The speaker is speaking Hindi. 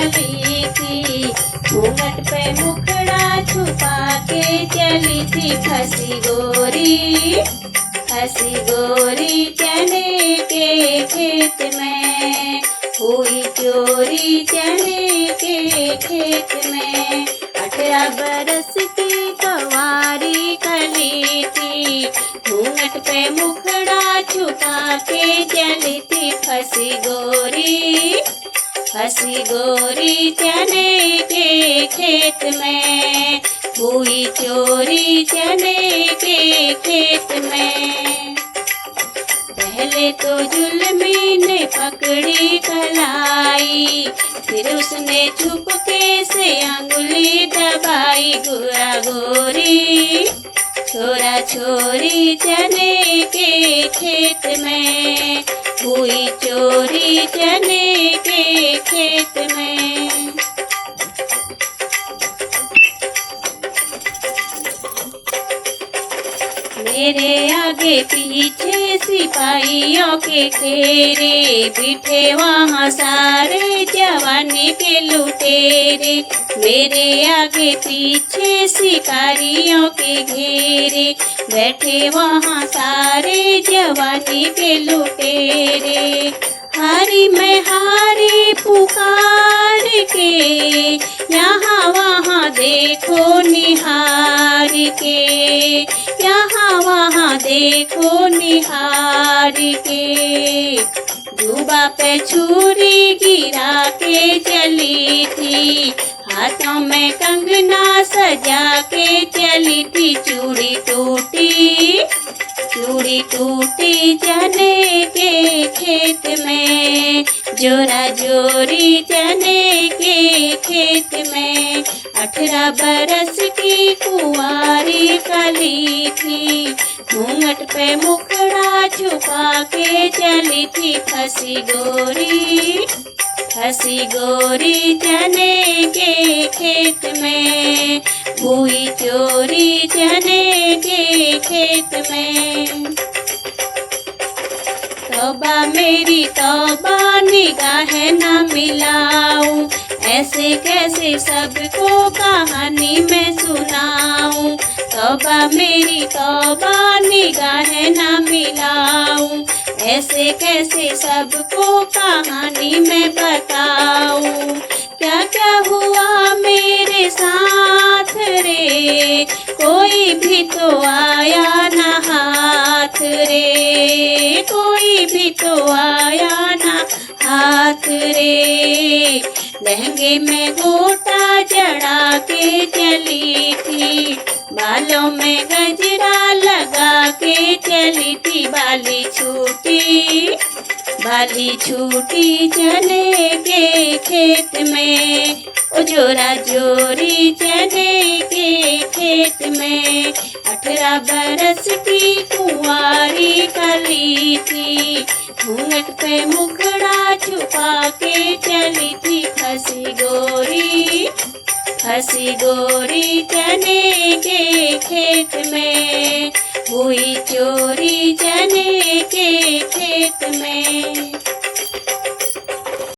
कली थी। घूंघट पे मुखड़ा छुपा के चली थी फंसी गोरी चने के खेत में। हुई चोरी चने के खेत में। 18 बरस की कंवारी कली थी। घूंघट पे मुखड़ा छुपा के चली थी फंसी गोरी चने के खेत में। हुई चोरी चने के खेत में। पहले तो जुल्मी ने पकड़ी कलाई, फिर उसने चुपके से अंगुली दबाई। गोरा गोरी छोरा छोरी चने के खेत में। हुई चोरी चने के खेत में। मेरे आगे पीछे सिपाहियों के घेरे, बिठे वहाँ सारे जवानी के लुटेरे। मेरे आगे पीछे शिकारियों के घेरे, बैठे वहाँ सारे जवानी के लुटेरे। हारी मैं हारी पुकार के, यहाँ वहाँ देखो निहार के। यहाँ वहाँ देखो निहार के। जुबा पे छुरी गिरा के चली थी, हाथों में कंगना सजा के चली थी। चूड़ी टूटी चने के खेत में। जोरा जोरी चने के खेत में। 18 बरस की कुंवारी कली थी। घूंघट पे मुखड़ा छुपा के चली थी फंसी गोरी चने के खेत में। हुई चोरी चने के खेत में। तौबा मेरी तौबा निगाहें न मिलाऊं, ऐसे कैसे सबको कहानी में सुनाऊं। तौबा मेरी तौबा निगाहें न मिलाऊं, ऐसे कैसे सबको कहानी में बताऊं। क्या क्या हुआ मेरे साथ रे, कोई भी तो आया न हाथ रे। कोई भी तो आया न हाथ रे। लहंगे में गोटा जड़ा के चली थी, बालों में गजरा लगा के चली थी। बाली छूटी चने के खेत में। ओ जोरा जोरी चने के खेत में। 18 बरस की कुंवारी कली थी। घूंघट पे मुखड़ा छुपा के चली थी फंसी गोरी चने के खेत में। हुई चोरी चने के खेत में।